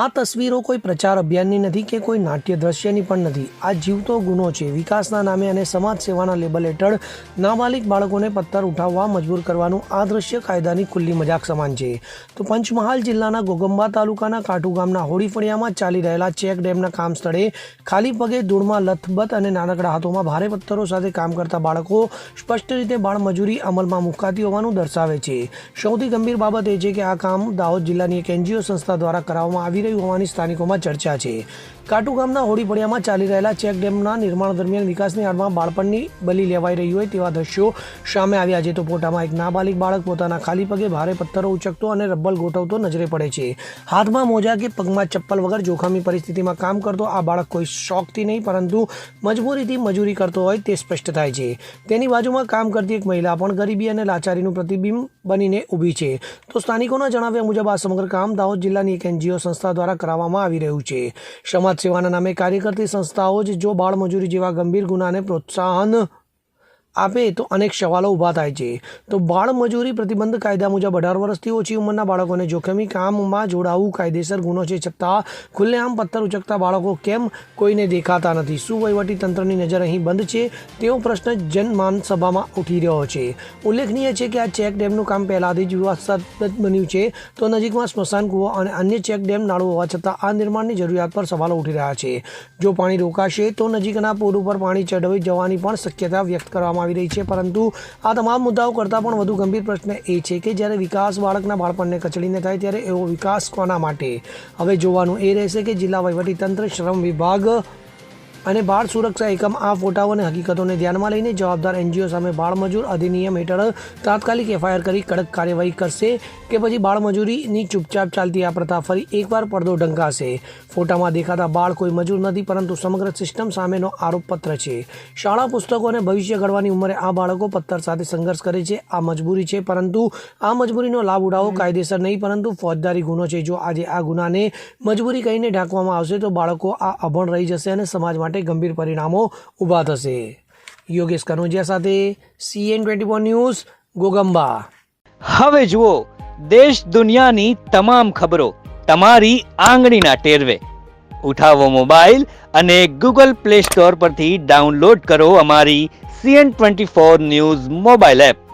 આ તસવીરો કોઈ પ્રચાર અભિયાનની નથી કે કોઈ નાટ્ય દ્રશ્યની પણ નથી। આ જીવતો ગુનો છે। વિકાસના નામે અને સમાજ સેવાના લેબલ હેઠળ નાબાલિગ બાળકોને પથ્થર ઉઠાવવા મજબૂર કરવાનું આ દ્રશ્ય કાયદાની ખુલ્લી મજાક સમાન છે। તો પંચમહાલ જિલ્લાના ગોગંબા તાલુકાના કાટુ ગામના હોળી ફળિયામાં ચાલી રહેલા ચેક ડેમના કામ સ્થળે ખાલી પગે ધૂળમાં લથબથ અને નાનકડા હાથોમાં ભારે પથ્થરો સાથે કામ કરતા બાળકો સ્પષ્ટ રીતે બાળમજૂરી અમલમાં મુકાતી હોવાનું દર્શાવે છે। સૌથી ગંભીર બાબત એ છે કે આ કામ દાહોદ જિલ્લાની એક NGO સંસ્થા દ્વારા કરવામાં આવી હોવાની સ્થાનિકોમાં ચર્ચા છે। કાટુ ગામના હોળી ફળિયામાં ચાલી રહેલા ચેક ડેમના નિર્માણ દરમિયાન વિકાસની આડમાં બાળપણની બલી લેવાઈ રહી હોય તેવા દ્રશ્યો સામે આવ્યા છે। તો ફોટામાં એક નાબાલિગ બાળક પોતાના ખાલી પગે ભારે પથ્થરો ઉચકતો અને રબ્બલ ગોઠવતો નજરે પડે છે। હાથમાં મોજા કે પગમાં ચપ્પલ વગર જોખમી પરિસ્થિતિમાં કામ કરતો આ બાળક કોઈ શોખથી નહીં પરંતુ મજબૂરીથી મજૂરી કરતો હોય તે સ્પષ્ટ થાય છે। તેની બાજુમાં કામ કરતી એક મહિલા પણ ગરીબી અને લાચારીનું પ્રતિબિંબ બનીને ઊભી છે। તો સ્થાનિકોના જણાવ્યા મુજબ આ સમગ્ર કામ દાહોદ જિલ્લાની એક NGO સંસ્થા દ્વારા કરવામાં આવી રહ્યું છે। સમાજ સેવાના નામે કાર્ય કરતી સંસ્થાઓ જ જો બાળમજૂરી જેવા ગંભીર ગુનાને પ્રોત્સાહન આપે તો અનેક સવાલો ઊભા થાય છે। તો બાળમજૂરી પ્રતિબંધ કાયદા મુજબ 18 વર્ષથી ઓછી ઉંમરના બાળકોને જોખમી કામમાં જોડાવું કાયદેસર ગુનો છે, છતાં ખુલ્લેઆમ પથ્થર ઉચકતા બાળકો કેમ કોઈને દેખાતા નથી? શું વહીવટી તંત્રની નજર અહીં બંધ છે? તેવો પ્રશ્ન જનમાનસભામાં ઉઠી રહ્યો છે। ઉલ્લેખનીય છે કે આ ચેક ડેમનું કામ પહેલાથી જ વિવાદાસ્પદ બન્યું છે। તો નજીકમાં સ્મશાન કૂવો અને અન્ય ચેક ડેમ નાળું હોવા છતાં આ નિર્માણની જરૂરિયાત પર સવાલો ઉઠી રહ્યા છે। જો પાણી રોકાશે તો નજીકના પુલ ઉપર પાણી ચઢવી જવાની પણ શક્યતા વ્યક્ત કરવામાં આવી રહી છે। પરંતુ આ તમામ મુદ્દાઓ કરતાં પણ વધુ ગંભીર પ્રશ્ન એ છે કે જ્યારે વિકાસ બાળકના બાળપણને કચડીને થાય ત્યારે એવો વિકાસ કોના માટે? હવે જોવાનું એ રહેશે કે જિલ્લા વહીવટીતંત્ર, શ્રમ વિભાગ અને બાળ સુરક્ષા એકમ આ ફોટાઓ અને હકીકતોને ધ્યાનમાં લઈને જવાબદાર NGO સામે બાળમજૂર અધિનિયમ હેઠળ તાત્કાલિક FIR કરી કડક કાર્યવાહી કરશે કે પછી બાળમજૂરીની ચૂપચાપ ચાલતી આ પ્રથા ફરી એકવાર પડદો ઢંકાશે? ફોટામાં દેખાતા બાળ કોઈ મજૂર નથી પરંતુ સમગ્ર સિસ્ટમ સામેનો આરોપપત્ર છે। શાળા પુસ્તકો અને ભવિષ્ય ઘડવાની ઉંમરે આ બાળકો પથ્થર સાથે સંઘર્ષ કરે છે। આ મજબૂરી છે, પરંતુ આ મજબૂરીનો લાભ ઉઠાવવો કાયદેસર નહીં પરંતુ ફોજદારી ગુનો છે। જો આજે આ ગુનાને મજબૂરી કહીને ઢાંકવામાં આવશે તો બાળકો આ અભણ રહી જશે અને સમાજ માટે ગંભીર પરિણામો ઊભા થશે। યોગેશ કનોજિયા સાથે CN24 ન્યૂઝ, ગોગંબા। હવે જુઓ દેશ દુનિયાની તમામ ખબરો તમારી આંગળીના ટેરવે। ઉઠાવો મોબાઈલ અને Google Play Store પરથી ડાઉનલોડ કરો અમારી CN24 ન્યૂઝ મોબાઈલ એપ।